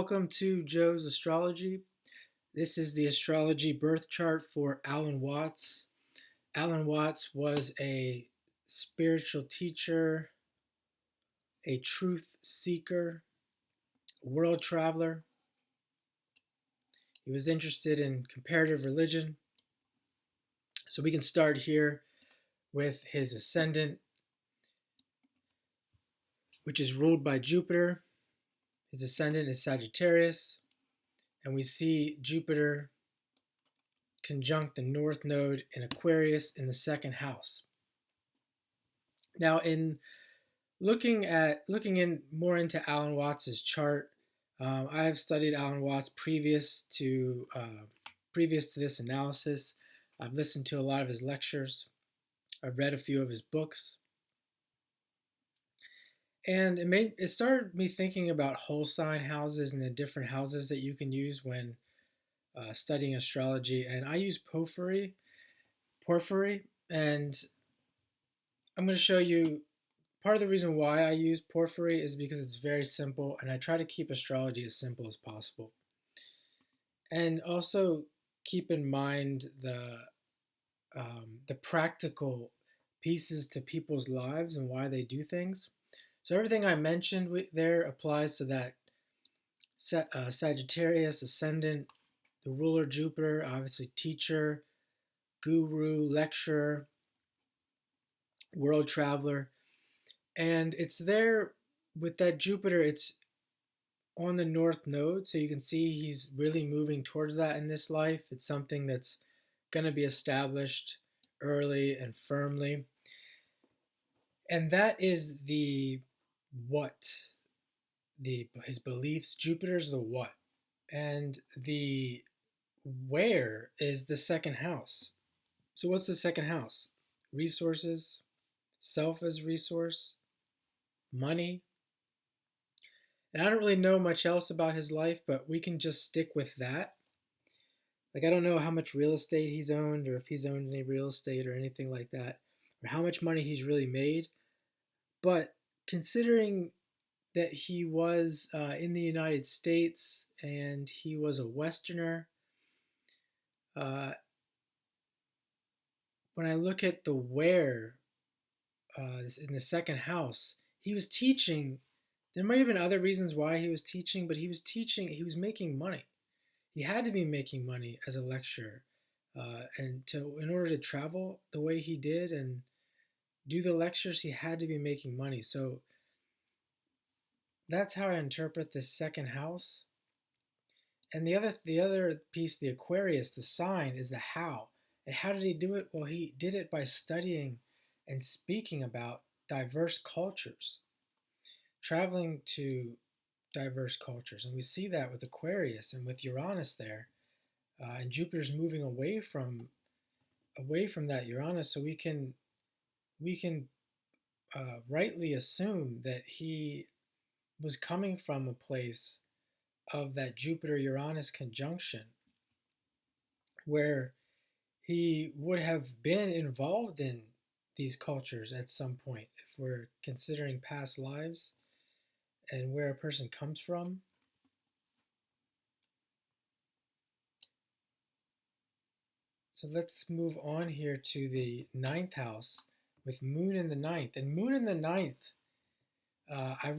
Welcome to Joe's Astrology. This is the astrology birth chart for Alan Watts. Alan Watts was a spiritual teacher, a truth seeker, world traveler. He was interested in comparative religion. So we can start here with his ascendant, which is ruled by Jupiter. His ascendant is Sagittarius, and we see Jupiter conjunct the North Node in Aquarius in the second house. Now, in looking in more into Alan Watts's chart, I have studied Alan Watts previous to this analysis. I've listened to a lot of his lectures. I've read a few of his books, and it started me thinking about whole sign houses and the different houses that you can use when studying astrology. And I use porphyry, and I'm going to show you part of the reason why I use porphyry is because it's very simple, and I try to keep astrology as simple as possible. And also keep in mind the practical pieces to people's lives and why they do things. So everything I mentioned there applies to that Sagittarius ascendant, the ruler Jupiter, obviously teacher, guru, lecturer, world traveler. And it's there with that Jupiter, it's on the North Node. So you can see he's really moving towards that in this life. It's something that's going to be established early and firmly. And that is the what, his beliefs. Jupiter's the what. And the where is the second house. So what's the second house? Resources, self as resource, money. And I don't really know much else about his life, but we can just stick with that. Like, I don't know how much real estate he's owned, or if he's owned any real estate or anything like that, or how much money he's really made. But considering that he was in the United States and he was a Westerner, uh, when I look at the where in the second house, he was teaching. There might have been other reasons why he was teaching, but he was teaching, he was making money. He had to be making money as a lecturer. In order to travel the way he did and do the lectures, he had to be making money. So that's how I interpret this second house. And the other piece, the Aquarius, the sign, is the how. And how did he do it? Well, he did it by studying and speaking about diverse cultures, traveling to diverse cultures. And we see that with Aquarius and with Uranus there. And Jupiter's moving away from that Uranus, so we can rightly assume that he was coming from a place of that Jupiter Uranus conjunction where he would have been involved in these cultures at some point if we're considering past lives and where a person comes from. So let's move on here to the ninth house with Moon in the ninth. And Moon in the ninth, I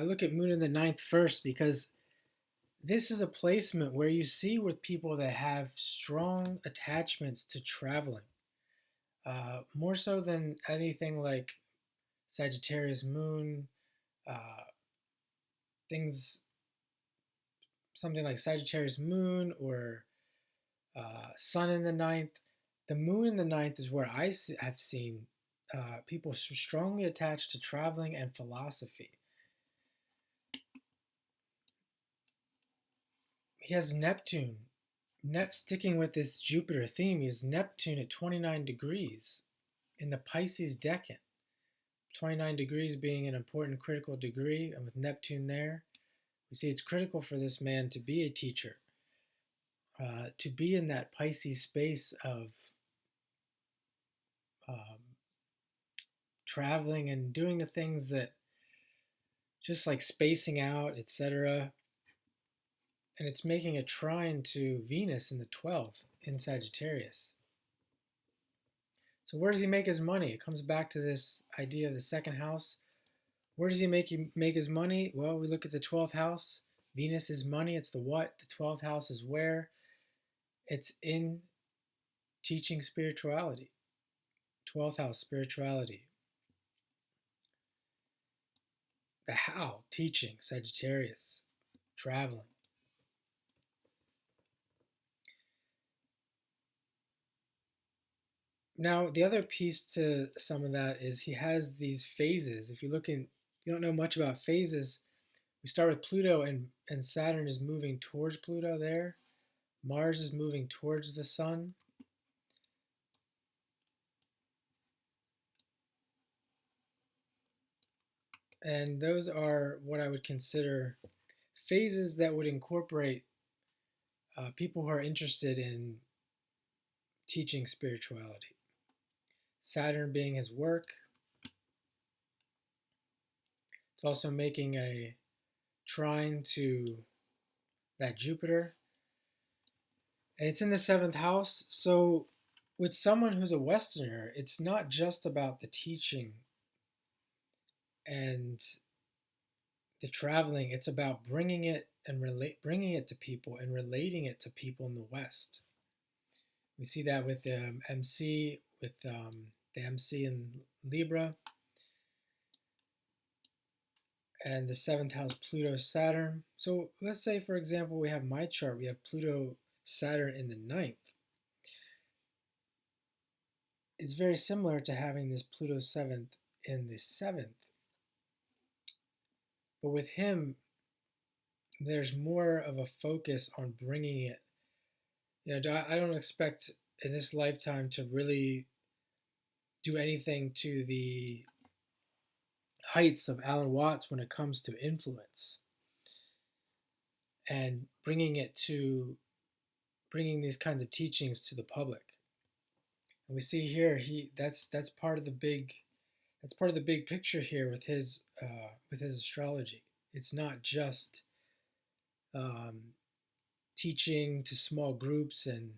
look at Moon in the ninth first because this is a placement where you see with people that have strong attachments to traveling, more so than anything like Sagittarius Moon, uh, things, something like Sagittarius Moon or Sun in the ninth. The Moon in the ninth is where have seen people strongly attached to traveling and philosophy. He has Neptune. Sticking with this Jupiter theme, he has Neptune at 29 degrees in the Pisces decan. 29 degrees being an important critical degree, and with Neptune there, we see it's critical for this man to be a teacher, to be in that Pisces space of um, traveling and doing the things that just like spacing out, etc. and it's making a trine to Venus in the 12th in Sagittarius. So where does he make his money? It comes back to this idea of the second house. Where does he make his money? Well, we look at the 12th house. Venus is money. It's the what. The 12th house is where. It's in teaching spirituality. 12th house, spirituality. The how, teaching, Sagittarius, traveling. Now, the other piece to some of that is he has these phases. If you don't know much about phases, we start with Pluto, and Saturn is moving towards Pluto there. Mars is moving towards the sun. And those are what I would consider phases that would incorporate people who are interested in teaching spirituality. Saturn being his work. It's also making a trine to that Jupiter. And it's in the 7th house. So with someone who's a Westerner, it's not just about the teaching and the traveling. It's about bringing it to people and relating it to people in the West. We see that with the MC, with the MC in Libra, and the 7th house, Pluto, Saturn. So let's say, for example, we have my chart. We have Pluto, Saturn in the 9th. It's very similar to having this Pluto 7th in the 7th. But with him, there's more of a focus on bringing it. I don't expect in this lifetime to really do anything to the heights of Alan Watts when it comes to influence and bringing these kinds of teachings to the public. And we see here that's part of the big picture here with his astrology. It's not just teaching to small groups and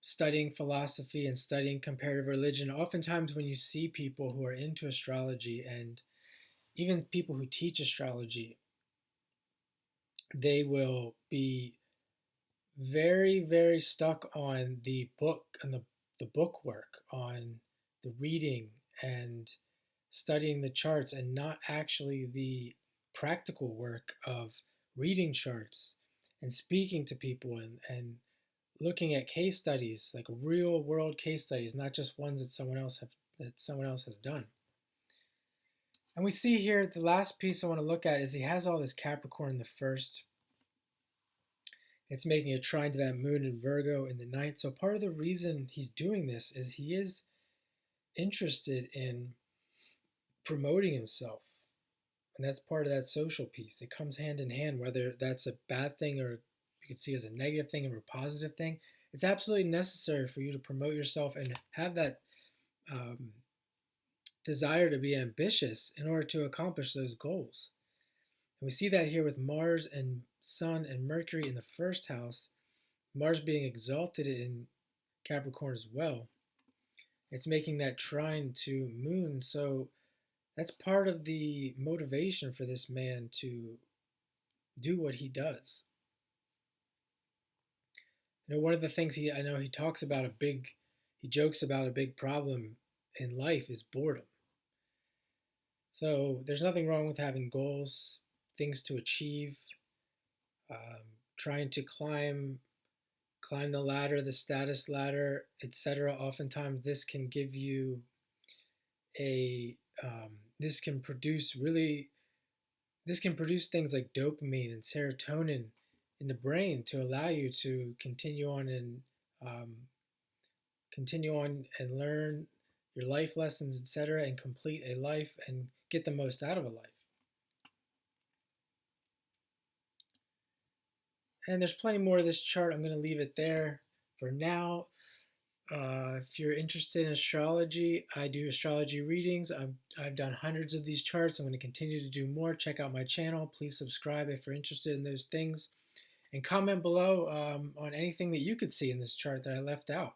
studying philosophy and studying comparative religion. Oftentimes when you see people who are into astrology, and even people who teach astrology, they will be very, very stuck on the book and the book work, on the reading and studying the charts, and not actually the practical work of reading charts and speaking to people and looking at case studies, like real world case studies, not just ones that someone else has done. And we see here the last piece I want to look at is he has all this Capricorn in the 1st. It's making a trine to that moon in Virgo in the 9th. So part of the reason he's doing this is he is interested in promoting himself. And that's part of that social piece. It comes hand in hand, whether that's a bad thing or you could see as a negative thing or a positive thing. It's absolutely necessary for you to promote yourself and have that desire to be ambitious in order to accomplish those goals. And we see that here with Mars and Sun and Mercury in the 1st house, Mars being exalted in Capricorn as well. It's making that trine to Moon. So that's part of the motivation for this man to do what he does. One of the things he jokes about a big problem in life is boredom. So there's nothing wrong with having goals, things to achieve, trying to climb the ladder, the status ladder, etc. Oftentimes this can give you this can produce things like dopamine and serotonin in the brain to allow you to continue on and learn your life lessons, etc., and complete a life and get the most out of a life. And there's plenty more of this chart. I'm going to leave it there for now. If you're interested in astrology, I do astrology readings. I've done hundreds of these charts. I'm going to continue to do more. Check out my channel. Please subscribe if you're interested in those things. And comment below on anything that you could see in this chart that I left out.